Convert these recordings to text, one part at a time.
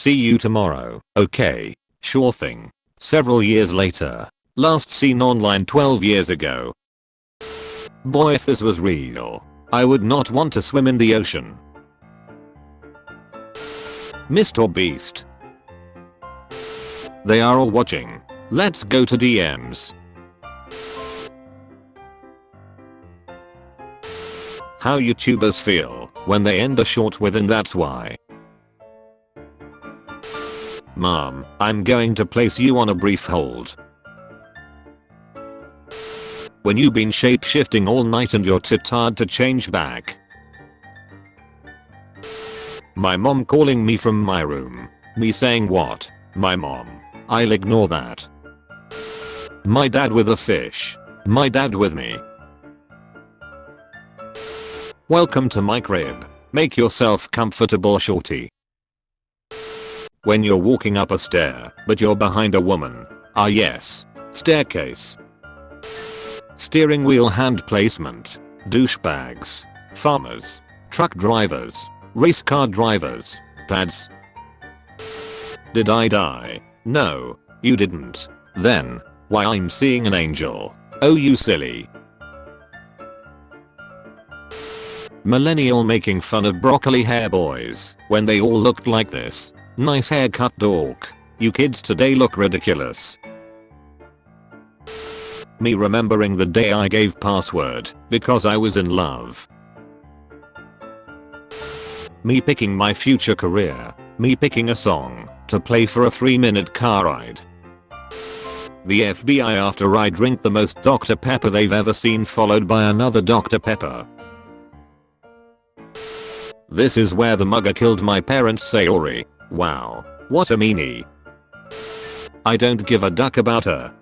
See you tomorrow. Okay. Sure thing. Several years later. Last seen online 12 years ago. Boy, if this was real, I would not want to swim in the ocean. Mr. Beast. They are all watching. Let's go to DMs. How YouTubers feel when they end a short with "and that's why." Mom, I'm going to place you on a brief hold. When you've been shape-shifting all night and you're too tired to change back. My mom calling me from my room. Me saying what? My mom. I'll ignore that. My dad with a fish. My dad with me. Welcome to my crib. Make yourself comfortable, shorty. When you're walking up a stair, but you're behind a woman. Ah yes. Staircase. Steering wheel hand placement. Douchebags. Farmers. Truck drivers. Race car drivers. Dads. Did I die? No, you didn't. Then, why I'm seeing an angel. Oh you silly. Millennial making fun of broccoli hair boys when they all looked like this. Nice haircut, dork. You kids today look ridiculous. Me remembering the day I gave password because I was in love. Me picking my future career. Me picking a song to play for a 3-minute car ride. The FBI after I drink the most Dr. Pepper they've ever seen, followed by another Dr. Pepper. This is where the mugger killed my parents, Sayori. Wow, what a meanie. I don't give a duck about her.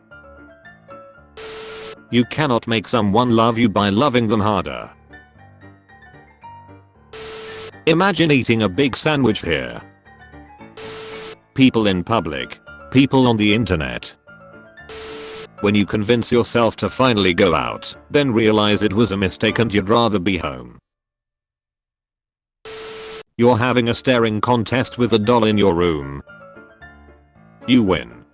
You cannot make someone love you by loving them harder. Imagine eating a big sandwich here. People in public. People on the internet. When you convince yourself to finally go out, then realize it was a mistake and you'd rather be home. You're having a staring contest with a doll in your room. You win.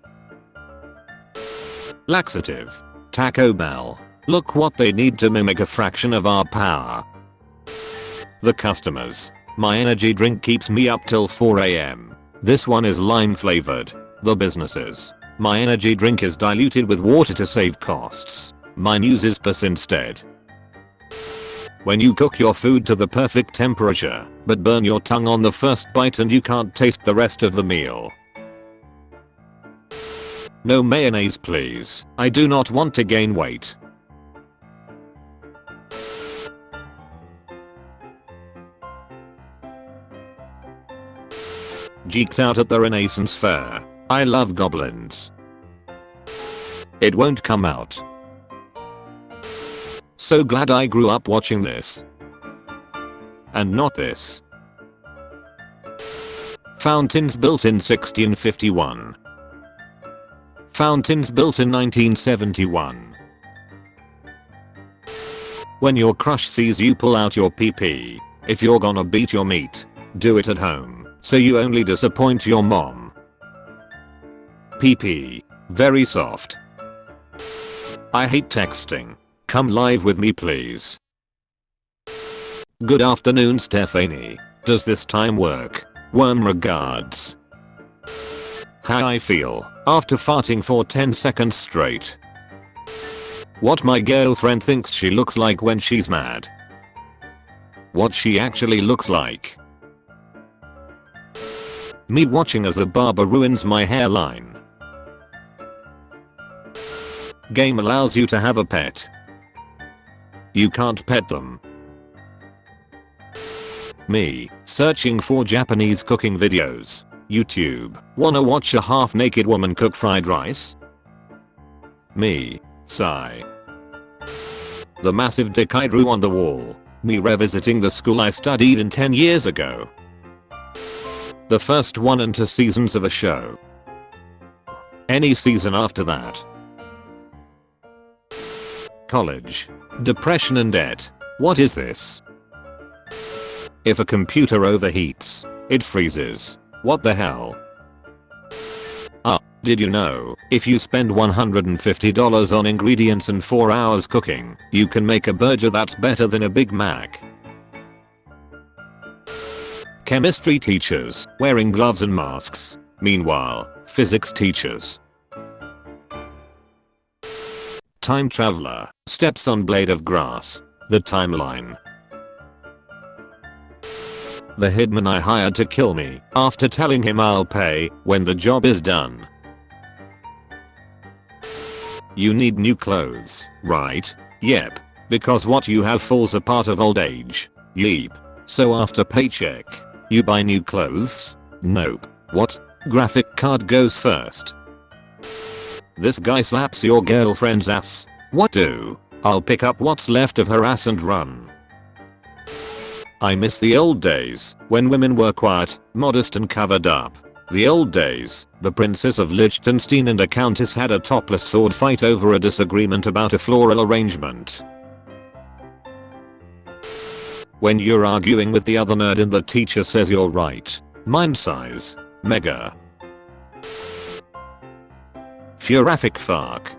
Laxative. Taco Bell. Look what they need to mimic a fraction of our power. The customers. My energy drink keeps me up till 4 AM. This one is lime flavored. The businesses. My energy drink is diluted with water to save costs. Mine uses piss instead. When you cook your food to the perfect temperature, but burn your tongue on the first bite and you can't taste the rest of the meal. No mayonnaise please. I do not want to gain weight. Geeked out at the Renaissance Fair. I love goblins. It won't come out. So glad I grew up watching this. And not this. Fountains built in 1651. Fountains built in 1971. When your crush sees you pull out your PP, if you're gonna beat your meat, do it at home, so you only disappoint your mom. PP. Very soft. I hate texting. Come live with me please. Good afternoon Stephanie. Does this time work? Worm regards. How I feel after farting for 10 seconds straight. What my girlfriend thinks she looks like when she's mad. What she actually looks like. Me watching as a barber ruins my hairline. Game allows you to have a pet. You can't pet them. Me, searching for Japanese cooking videos. YouTube, wanna watch a half-naked woman cook fried rice? Me, sigh. The massive dick I drew on the wall. Me revisiting the school I studied in 10 years ago. The first 1 and 2 seasons of a show. Any season after that. College. Depression and debt. What is this? If a computer overheats, it freezes. What the hell? Did you know, if you spend $150 on ingredients and 4 hours cooking, you can make a burger that's better than a Big Mac? Chemistry teachers wearing gloves and masks. Meanwhile, physics teachers. Time traveler steps on blade of grass. The timeline. The hitman I hired to kill me after telling him I'll pay when the job is done. You need new clothes, right? Yep. Because what you have falls apart of old age. Yeep. So after paycheck, you buy new clothes? Nope. What? Graphic card goes first. This guy slaps your girlfriend's ass. What do? I'll pick up what's left of her ass and run. I miss the old days when women were quiet, modest and covered up. The old days, the Princess of Liechtenstein and a countess had a topless sword fight over a disagreement about a floral arrangement. When you're arguing with the other nerd and the teacher says you're right. Mind size. Mega. Furaffic fuck.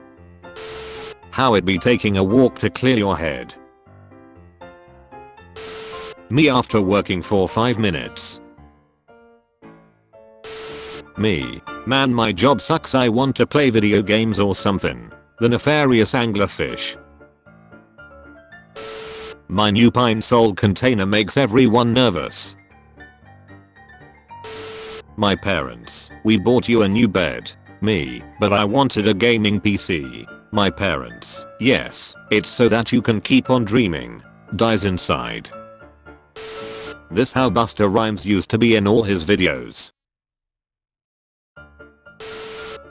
How it be taking a walk to clear your head. Me after working for 5 minutes. Me. Man, my job sucks, I want to play video games or something. The nefarious anglerfish. My new pine sol container makes everyone nervous. My parents. We bought you a new bed. Me. But I wanted a gaming PC. My parents. Yes. It's so that you can keep on dreaming. Dies inside. This how Busta Rhymes used to be in all his videos.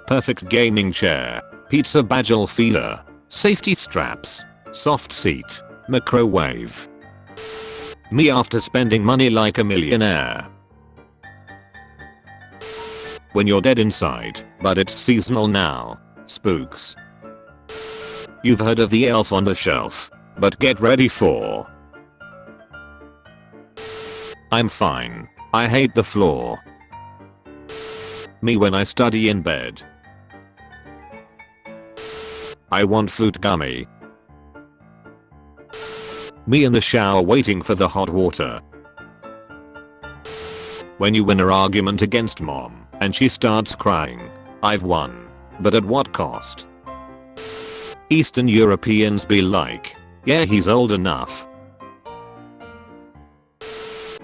Perfect gaming chair. Pizza bagel feeder. Safety straps. Soft seat. Microwave. Me after spending money like a millionaire. When you're dead inside, but it's seasonal now. Spooks. You've heard of the elf on the shelf, but get ready for. I'm fine. I hate the floor. Me when I study in bed. I want fruit gummy. Me in the shower waiting for the hot water. When you win an argument against mom and she starts crying. I've won. But at what cost? Eastern Europeans be like, yeah, he's old enough.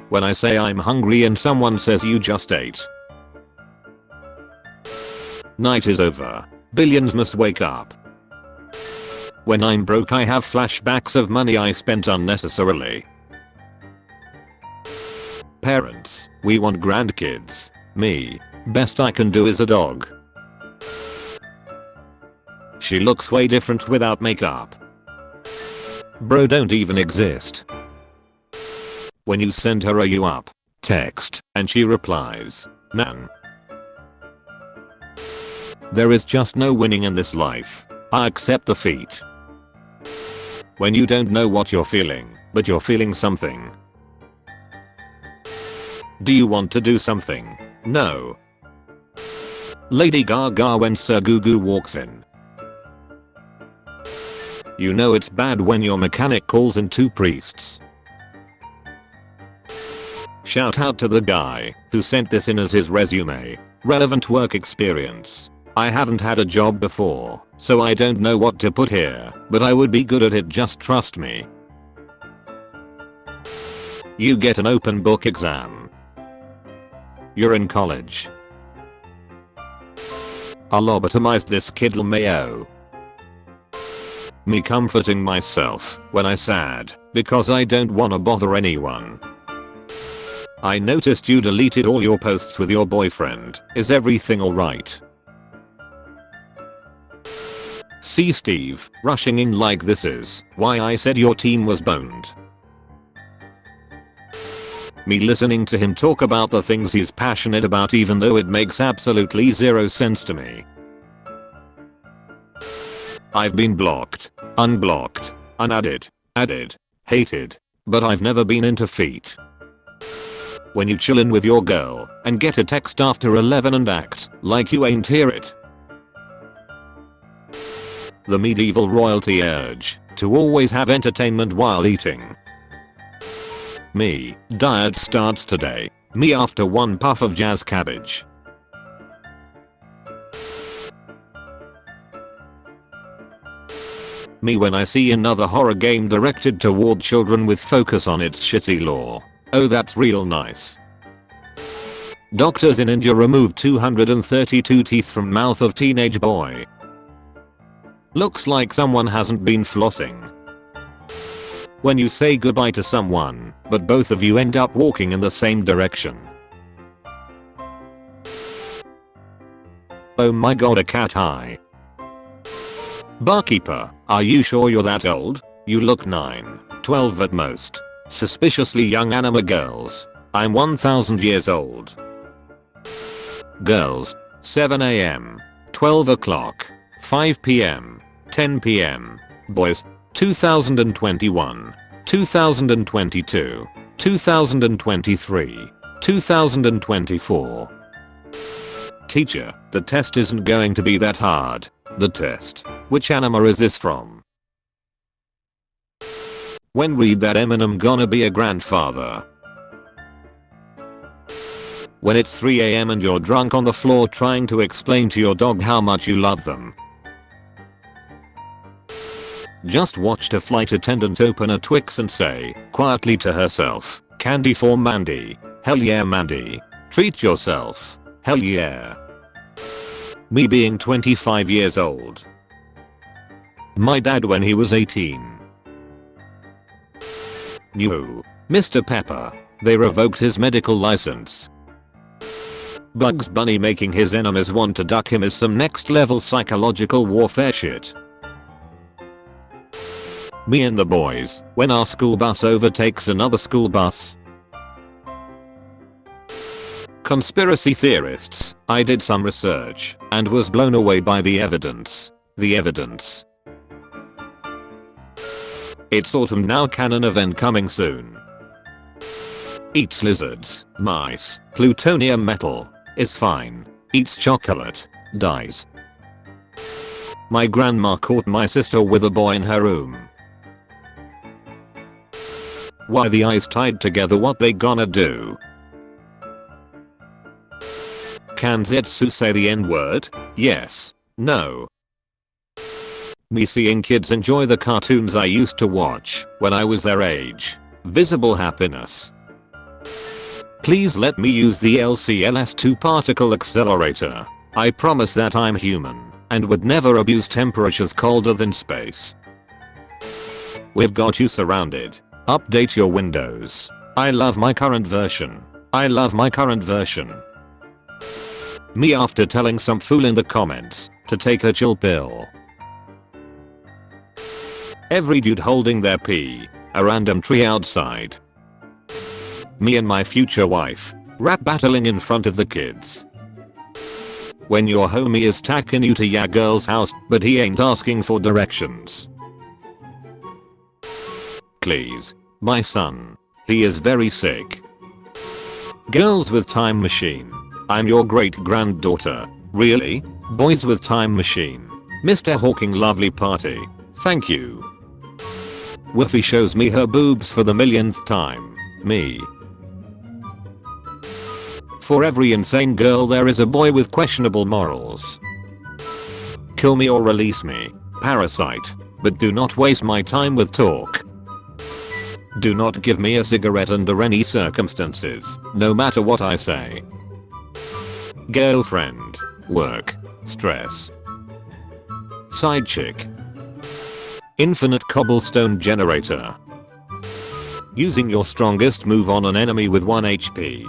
When I say I'm hungry and someone says you just ate. Night is over. Billions must wake up. When I'm broke I have flashbacks of money I spent unnecessarily. Parents, we want grandkids. Me. Best I can do is a dog. She looks way different without makeup. Bro don't even exist. When you send her a you up text and she replies, nan. There is just no winning in this life. I accept defeat. When you don't know what you're feeling, but you're feeling something. Do you want to do something? No. Lady Gaga when Sir Gugu walks in. You know it's bad when your mechanic calls in 2 priests. Shout out to the guy who sent this in as his resume. Relevant work experience. I haven't had a job before, so I don't know what to put here, but I would be good at it, just trust me. You get an open book exam. You're in college. I lobotomized this kid LMAO. Me comforting myself when I sad because I don't wanna bother anyone. I noticed you deleted all your posts with your boyfriend. Is everything alright? See Steve rushing in like this is why I said your team was boned. Me listening to him talk about the things he's passionate about even though it makes absolutely zero sense to me. I've been blocked, unblocked, unadded, added, hated, but I've never been into feet. When you chillin' with your girl and get a text after 11 and act like you ain't hear it. The medieval royalty urge to always have entertainment while eating. Me, diet starts today. Me after one puff of jazz cabbage. Me when I see another horror game directed toward children with focus on its shitty lore. Oh, that's real nice. Doctors in India remove 232 teeth from mouth of teenage boy. Looks like someone hasn't been flossing. When you say goodbye to someone, but both of you end up walking in the same direction. Oh my god, a cat eye. Barkeeper, are you sure you're that old? You look 9, 12 at most. Suspiciously young anime girls. I'm 1000 years old. Girls, 7 AM, 12 o'clock, 5 PM, 10 PM. Boys, 2021, 2022, 2023, 2024. Teacher, the test isn't going to be that hard. The test. Which anime is this from? When read that Eminem gonna be a grandfather? When it's 3 AM and you're drunk on the floor trying to explain to your dog how much you love them. Just watched a flight attendant open a Twix and say, quietly to herself, candy for Mandy. Hell yeah Mandy. Treat yourself. Hell yeah. Me being 25 years old. My dad when he was 18. New. Mr. Pepper. They revoked his medical license. Bugs Bunny making his enemies want to duck him is some next level psychological warfare shit. Me and the boys when our school bus overtakes another school bus. Conspiracy theorists, I did some research and was blown away by the evidence. The evidence. It's autumn now, canon event coming soon. Eats lizards, mice, plutonium metal, is fine. Eats chocolate, dies. My grandma caught my sister with a boy in her room. Why the eyes tied together, what they gonna do? Can Zetsu say the N-word? Yes. No. Me seeing kids enjoy the cartoons I used to watch when I was their age. Visible happiness. Please let me use the LCLS2 particle accelerator. I promise that I'm human and would never abuse temperatures colder than space. We've got you surrounded. Update your Windows. I love my current version. I love my current version. Me after telling some fool in the comments to take a chill pill. Every dude holding their pee. A random tree outside. Me and my future wife. Rap battling in front of the kids. When your homie is taking you to ya girl's house but he ain't asking for directions. Please. My son. He is very sick. Girls with time machine. I'm your great granddaughter. Really? Boys with time machine. Mr. Hawking lovely party. Thank you. Woofy shows me her boobs for the millionth time. Me. For every insane girl there is a boy with questionable morals. Kill me or release me. Parasite. But do not waste my time with talk. Do not give me a cigarette under any circumstances, no matter what I say. Girlfriend. Work. Stress. Side chick. Infinite cobblestone generator. Using your strongest move on an enemy with 1 HP.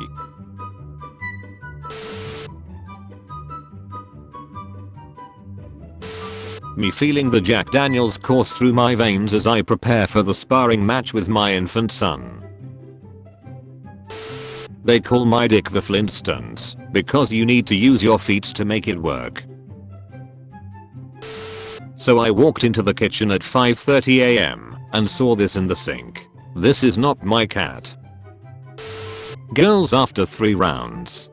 Me feeling the Jack Daniels course through my veins as I prepare for the sparring match with my infant son. They call my dick the Flintstones because you need to use your feet to make it work. So I walked into the kitchen at 5:30 AM and saw this in the sink. This is not my cat. Girls after 3 rounds.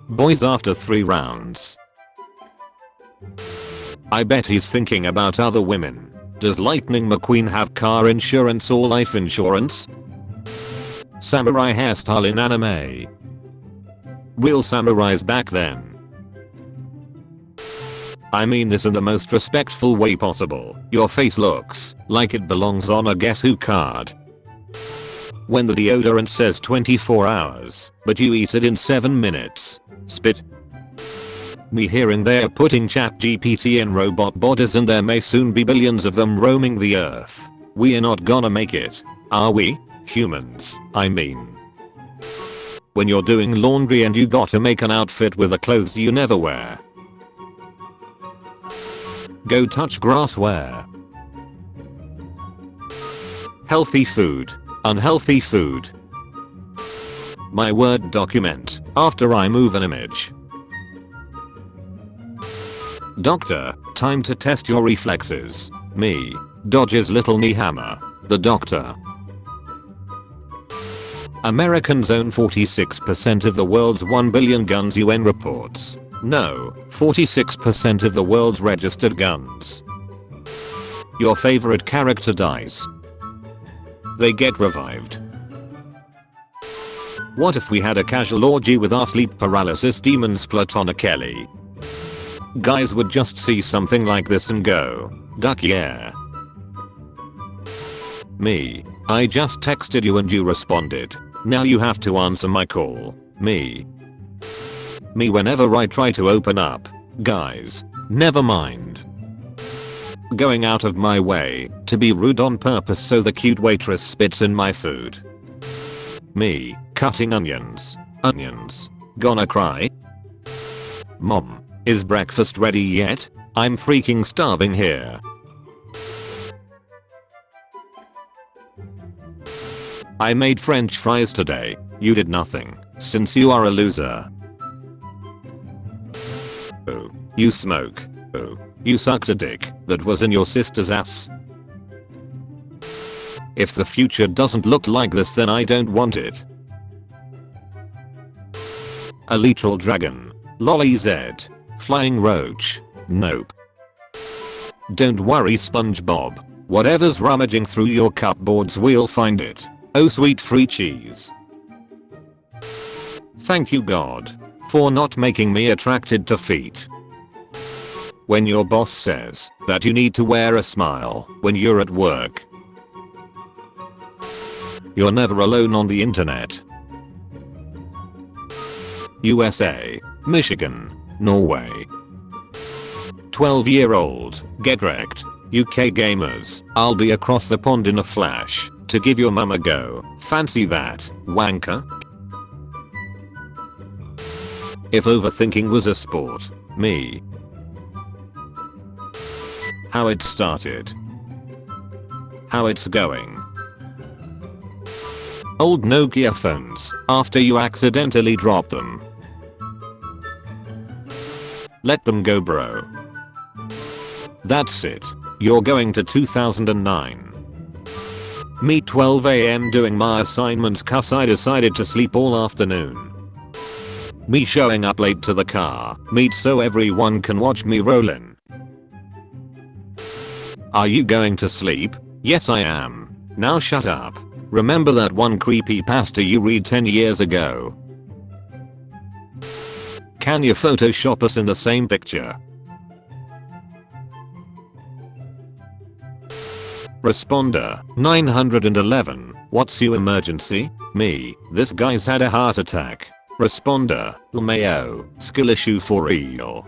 Boys after 3 rounds. I bet he's thinking about other women. Does Lightning McQueen have car insurance or life insurance? Samurai hairstyle in anime. Real samurais back then. I mean this in the most respectful way possible. Your face looks like it belongs on a Guess Who card. When the deodorant says 24 hours, but you eat it in 7 minutes. Spit. Me hearing they're putting ChatGPT in robot bodies and there may soon be billions of them roaming the earth. We are not gonna make it, are we? Humans, I mean. When you're doing laundry and you gotta make an outfit with the clothes you never wear. Go touch grassware. Healthy food, unhealthy food. My Word document, after I move an image. Doctor, time to test your reflexes. Me. Dodges little knee hammer. The doctor. Americans own 46% of the world's 1 billion guns, UN reports. No, 46% of the world's registered guns. Your favorite character dies. They get revived. What if we had a casual orgy with our sleep paralysis demons platonically? Guys would just see something like this and go, duck yeah. Me. I just texted you and you responded. Now you have to answer my call. Me. Me whenever I try to open up. Guys. Never mind. Going out of my way to be rude on purpose so the cute waitress spits in my food. Me. Cutting onions. Onions. Gonna cry? Mom. Is breakfast ready yet? I'm freaking starving here. I made French fries today. You did nothing, since you are a loser. Oh, you smoke. Oh, you sucked a dick that was in your sister's ass. If the future doesn't look like this, then I don't want it. A literal dragon. Lolly Z. Flying roach. Nope. Don't worry, SpongeBob. Whatever's rummaging through your cupboards, we'll find it. Oh sweet free cheese. Thank you God for not making me attracted to feet. When your boss says that you need to wear a smile when you're at work. You're never alone on the internet. USA, Michigan, Norway. 12-year-old, get wrecked. UK gamers, I'll be across the pond in a flash to give your mum a go. Fancy that, wanker? If overthinking was a sport, me. How it started. How it's going. Old Nokia phones, after you accidentally drop them. Let them go, bro. That's it. You're going to 2009. Me 12 AM doing my assignments cause I decided to sleep all afternoon. Me showing up late to the car meet so everyone can watch me rollin'. Are you going to sleep? Yes I am. Now shut up. Remember that one creepypasta you read 10 years ago? Can you Photoshop us in the same picture? Responder 911. What's your emergency? Me. This guy's had a heart attack. Responder LMAO. Skill issue for real.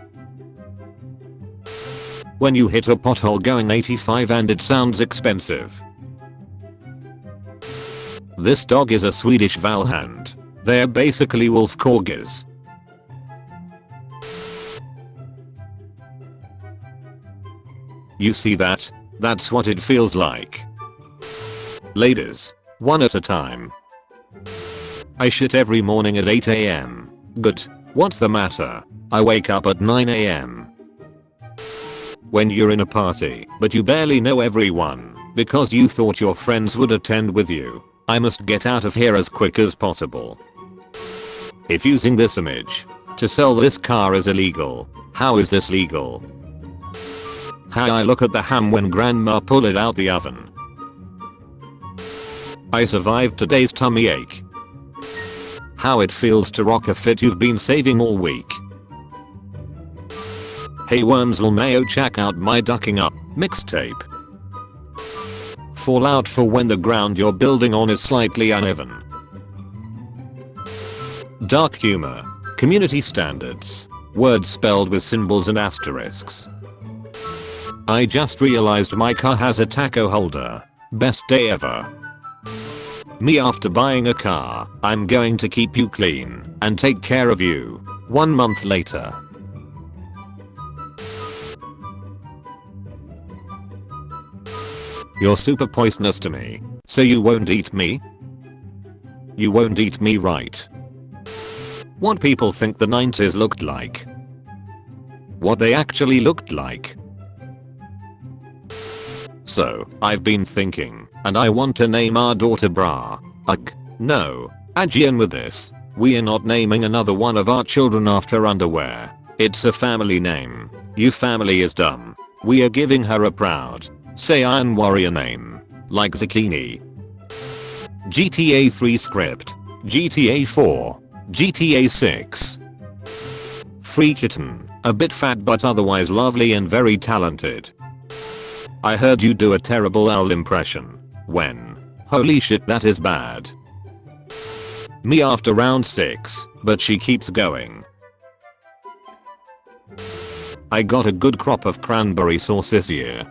When you hit a pothole going 85 and it sounds expensive. This dog is a Swedish Valhand. They're basically wolf corgis. You see that? That's what it feels like. Ladies, one at a time. I shit every morning at 8 AM. Good. What's the matter? I wake up at 9 AM. When you're in a party, but you barely know everyone, because you thought your friends would attend with you. I must get out of here as quick as possible. If using this image to sell this car is illegal, how is this legal? How I look at the ham when grandma pulled it out the oven. I survived today's tummy ache. How it feels to rock a fit you've been saving all week. Hey Wormsel Mayo, check out my ducking up mixtape. Fallout for when the ground you're building on is slightly uneven. Dark humor. Community standards. Words spelled with symbols and asterisks. I just realized my car has a taco holder. Best day ever. Me after buying a car, I'm going to keep you clean and take care of you. 1 month later. You're super poisonous to me, so you won't eat me? You won't eat me, right? What people think the 90s looked like. What they actually looked like. So, I've been thinking, and I want to name our daughter Bra. No. Agian with this. We are not naming another one of our children after underwear. It's a family name. You family is dumb. We are giving her a proud, say Iron Warrior name. Like Zucchini. GTA 3 script. GTA 4. GTA 6. Free kitten. A bit fat but otherwise lovely and very talented. I heard you do a terrible owl impression. When? Holy shit, that is bad. Me after round 6, but she keeps going. I got a good crop of cranberry sauce this year.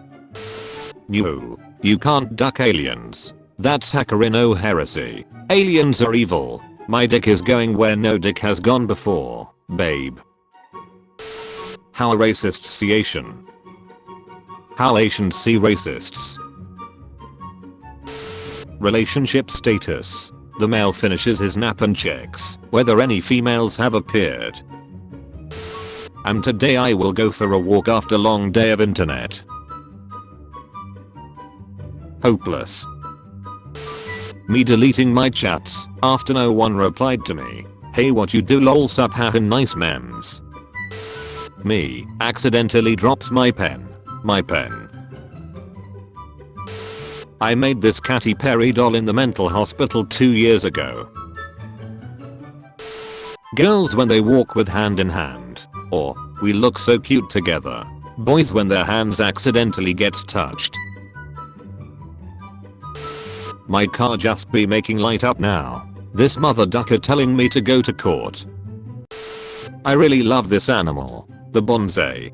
No, you can't duck aliens. That's Hackerino heresy. Aliens are evil. My dick is going where no dick has gone before, babe. How racists see Asian. How Asians see racists. Relationship status. The male finishes his nap and checks whether any females have appeared. And today I will go for a walk after long day of internet. Hopeless. Me deleting my chats after no one replied to me. Hey, what you do, lol, sup, happen, nice memes. Me accidentally drops my pen. My pen. I made this Katy Perry doll in the mental hospital 2 years ago. Girls when they walk with hand in hand. Or, we look so cute together. Boys when their hands accidentally gets touched. My car just be making light up now. This mother ducker telling me to go to court. I really love this animal. The bonsai.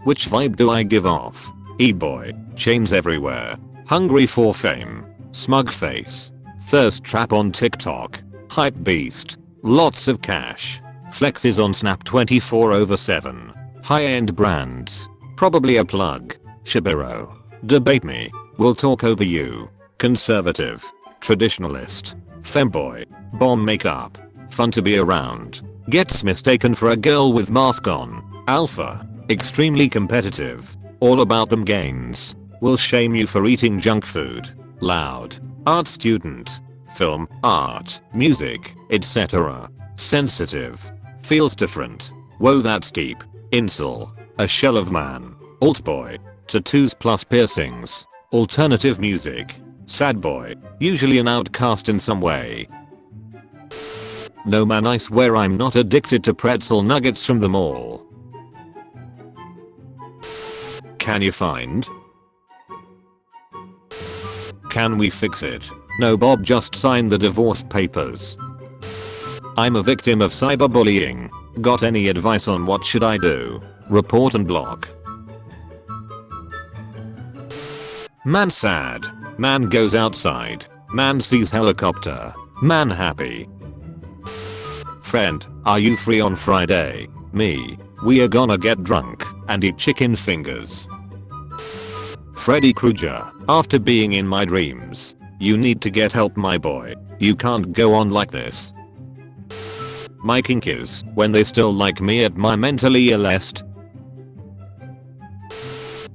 Which vibe do I give off? E-boy, chains everywhere, hungry for fame, smug face, thirst trap on TikTok, hype beast, lots of cash, flexes on Snap 24/7, high-end brands, probably a plug, Shibiro, debate me, will talk over you, conservative, traditionalist, femboy, bomb makeup, fun to be around, gets mistaken for a girl with mask on, alpha, extremely competitive, all about them gains, will shame you for eating junk food, loud, art student, film, art, music, etc. Sensitive, feels different, whoa that's deep, incel, a shell of man, alt boy, tattoos plus piercings, alternative music, sad boy, usually an outcast in some way. No man, I swear I'm not addicted to pretzel nuggets from the mall. Can you find? Can we fix it? No, Bob just signed the divorce papers. I'm a victim of cyberbullying. Got any advice on what should I do? Report and block. Man sad. Man goes outside. Man sees helicopter. Man happy. Friend, are you free on Friday? Me. We are gonna get drunk and eat chicken fingers. Freddy Krueger, after being in my dreams. You need to get help, my boy. You can't go on like this. My kink is when they still like me at my mentally illest.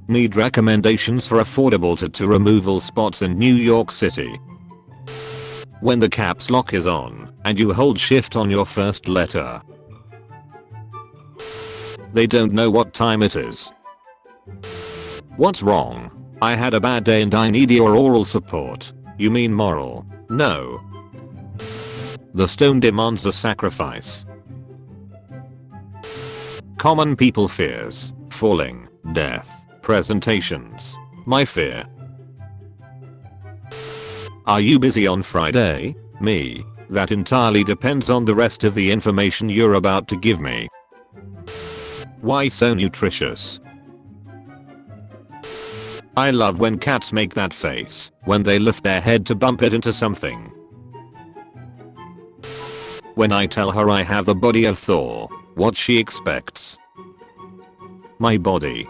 Need recommendations for affordable tattoo removal spots in New York City. When the caps lock is on and you hold shift on your first letter. They don't know what time it is. What's wrong? I had a bad day and I need your oral support. You mean moral? No. The stone demands a sacrifice. Common people fears. Falling. Death. Presentations. My fear. Are you busy on Friday? Me. That entirely depends on the rest of the information you're about to give me. Why so nutritious? I love when cats make that face when they lift their head to bump it into something. When I tell her I have the body of Thor, what she expects. My body.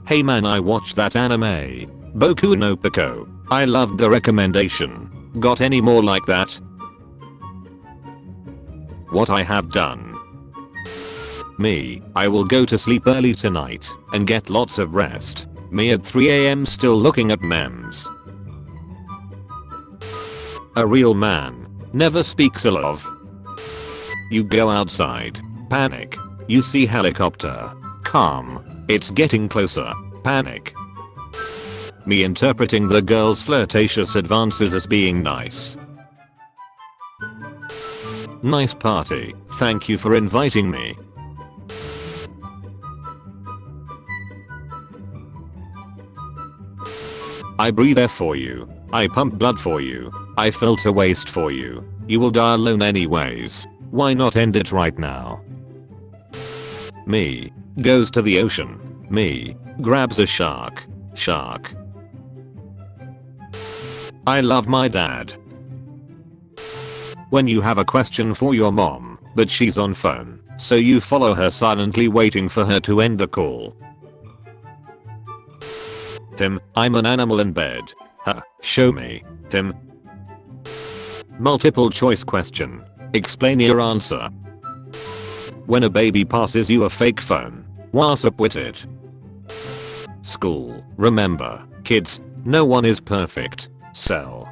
Hey man, I watched that anime, Boku no Pico. I loved the recommendation. Got any more like that? What I have done. Me, I will go to sleep early tonight and get lots of rest. Me at 3 AM still looking at memes. A real man never speaks ill of. You go outside. Panic. You see helicopter. Calm. It's getting closer. Panic. Me interpreting the girl's flirtatious advances as being nice. Nice party. Thank you for inviting me. I breathe air for you. I pump blood for you. I filter waste for you. You will die alone anyways. Why not end it right now? Me. Goes to the ocean. Me. Grabs a shark. Shark. I love my dad. When you have a question for your mom, but she's on phone, so you follow her silently waiting for her to end the call. Tim, I'm an animal in bed. Huh, show me, Tim. Multiple choice question. Explain your answer. When a baby passes you a fake phone, what's up with it? School. Remember, kids, no one is perfect. Sell.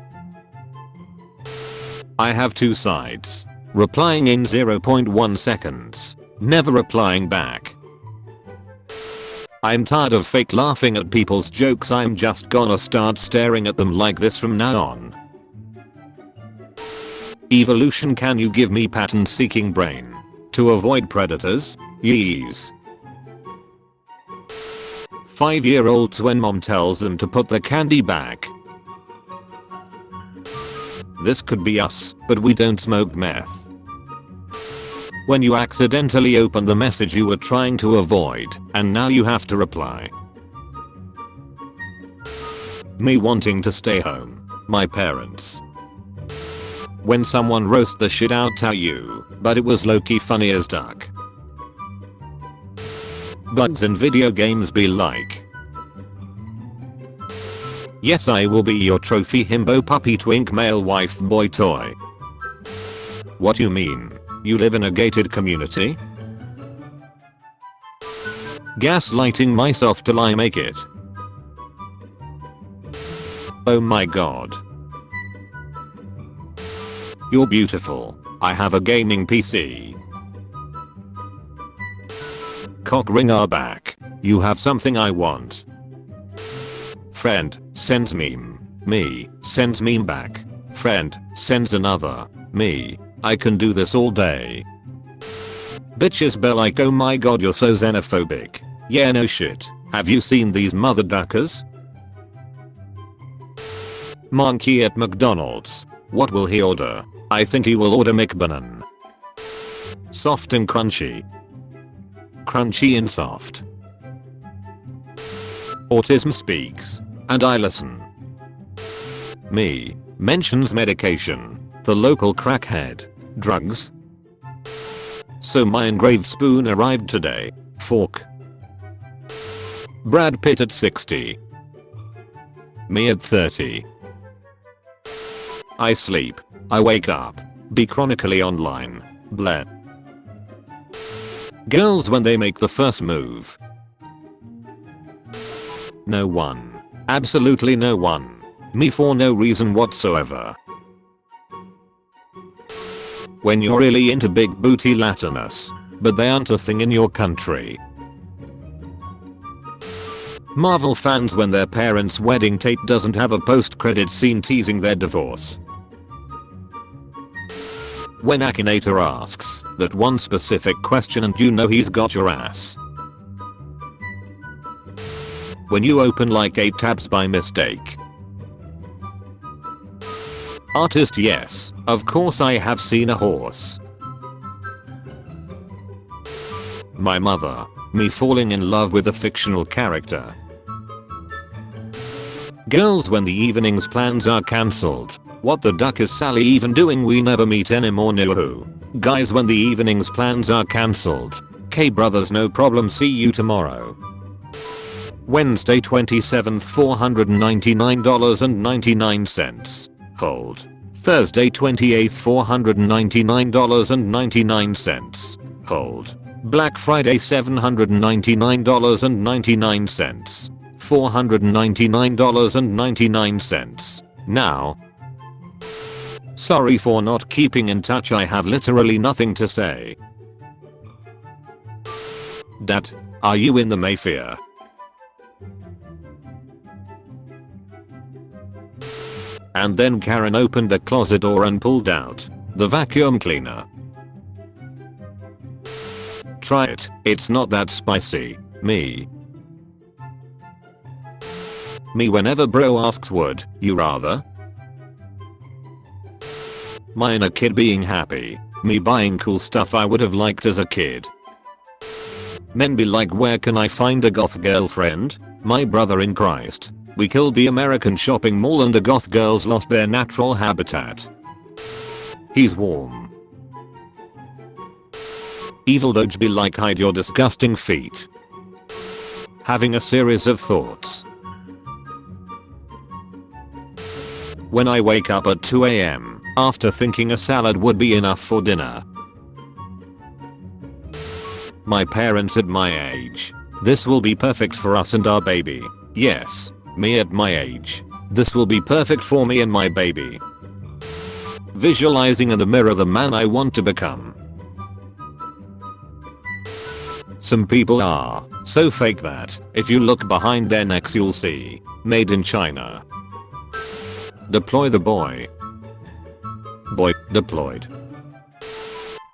I have two sides. Replying in 0.1 seconds. Never replying back. I'm tired of fake laughing at people's jokes. I'm just gonna start staring at them like this from now on. Evolution, can you give me pattern seeking brain? To avoid predators? Yeez. 5-year-olds when mom tells them to put the candy back. This could be us, but we don't smoke meth. When you accidentally open the message you were trying to avoid, and now you have to reply. Me wanting to stay home. My parents. When someone roast the shit out of you, but it was low-key funny as duck. Bugs in video games be like. Yes, I will be your trophy himbo puppy twink male wife boy toy. What you mean? You live in a gated community? Gaslighting myself till I make it. Oh my god. You're beautiful. I have a gaming PC. Cock ring are back. You have something I want. Friend, sends meme. Me, sends meme back. Friend, sends another. Me. I can do this all day. Bitches be like, oh my god, you're so xenophobic. Yeah, no shit. Have you seen these mother duckers? Monkey at McDonald's. What will he order? I think he will order McBanon. Soft and crunchy. Crunchy and soft. Autism speaks. And I listen. Me. Mentions medication. The local crackhead. Drugs. So my engraved spoon arrived today. Fork. Brad Pitt at 60. Me at 30. I sleep. I wake up. Be chronically online. Bleh. Girls when they make the first move. No one. Absolutely no one. Me for no reason whatsoever. When you're really into big booty Latinus, but they aren't a thing in your country. Marvel fans when their parents' wedding tape doesn't have a post-credit scene teasing their divorce. When Akinator asks that one specific question and you know he's got your ass. When you open like 8 tabs by mistake. Artist, yes, of course I have seen a horse. My mother, me falling in love with a fictional character. Girls when the evening's plans are cancelled. What the duck is Sally even doing, we never meet anymore, no who. Guys when the evening's plans are cancelled. K brothers, no problem, see you tomorrow. Wednesday 27th $499.99. Hold. Thursday 28th $499.99. Hold. Black Friday $799.99. $499.99. Now. Sorry for not keeping in touch, I have literally nothing to say. Dad, are you in the Mayfair? And then Karen opened the closet door and pulled out the vacuum cleaner. Try it, it's not that spicy. Me whenever bro asks would you rather? My inner kid being happy. Me buying cool stuff I would have liked as a kid. Men be like, where can I find a goth girlfriend? My brother in Christ. We killed the American shopping mall and the goth girls lost their natural habitat. He's warm. Evil Doge be like, hide your disgusting feet. Having a series of thoughts. When I wake up at 2 AM after thinking a salad would be enough for dinner. My parents at my age. This will be perfect for us and our baby. Yes, me at my age. This will be perfect for me and my baby. Visualizing in the mirror the man I want to become. Some people are so fake that if you look behind their necks you'll see made in China. Deploy the boy. Boy deployed.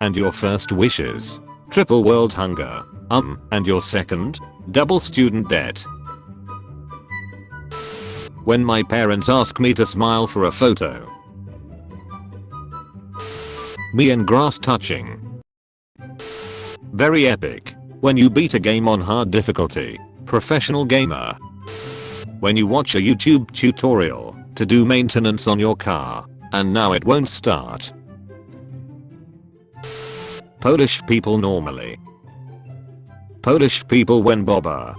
And your first wishes? Triple world hunger. And your second? Double student debt. When my parents ask me to smile for a photo. Me and grass touching. Very epic. When you beat a game on hard difficulty. Professional gamer. When you watch a YouTube tutorial to do maintenance on your car and now it won't start. Polish people normally. Polish people when bobber.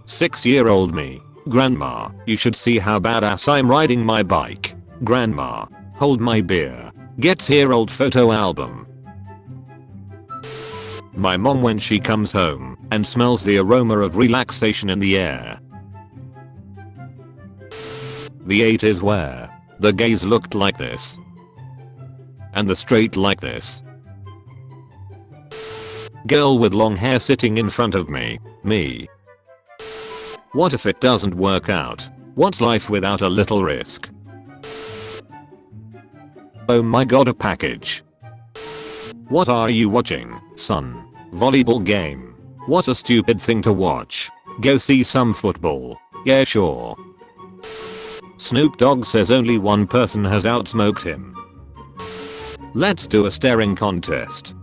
6-year-old me. Grandma, you should see how badass I'm riding my bike. Grandma, hold my beer. Gets here old photo album. My mom when she comes home and smells the aroma of relaxation in the air. The 80s where the gays looked like this. And the straight like this. Girl with long hair sitting in front of me. Me. What if it doesn't work out? What's life without a little risk? Oh my god, a package. What are you watching, son? Volleyball game. What a stupid thing to watch. Go see some football. Yeah, sure. Snoop Dogg says only one person has outsmoked him. Let's do a staring contest.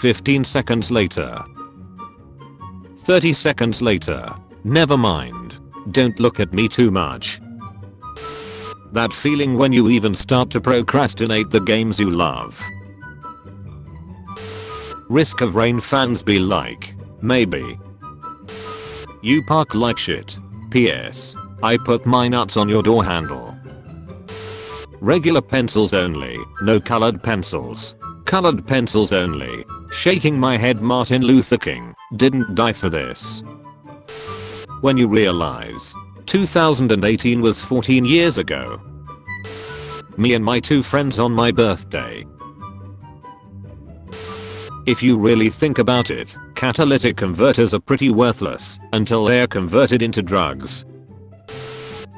15 seconds later. 30 seconds later. Never mind. Don't look at me too much. That feeling when you even start to procrastinate the games you love. Risk of Rain fans be like, maybe. You park like shit. PS. I put my nuts on your door handle. Regular pencils only, no colored pencils. Colored pencils only. Shaking my head, Martin Luther King didn't die for this. When you realize 2018 was 14 years ago. Me and my 2 friends on my birthday. If you really think about it, catalytic converters are pretty worthless until they're converted into drugs.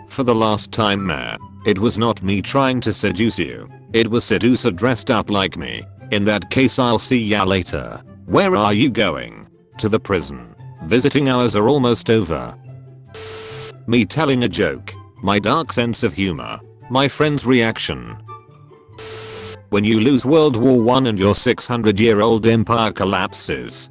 For the last time, Mayor, it was not me trying to seduce you. It was seducer dressed up like me. In that case, I'll see ya later. Where are you going? To the prison. Visiting hours are almost over. Me telling a joke. My dark sense of humor. My friend's reaction. When you lose World War I and your 600-year-old empire collapses.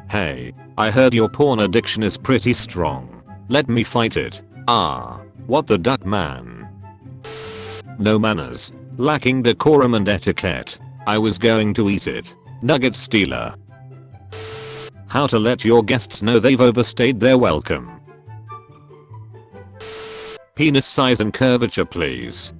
Hey, I heard your porn addiction is pretty strong. Let me fight it. Ah, what the duck, man. No manners. Lacking decorum and etiquette. I was going to eat it. Nugget stealer. How to let your guests know they've overstayed their welcome. Penis size and curvature, please.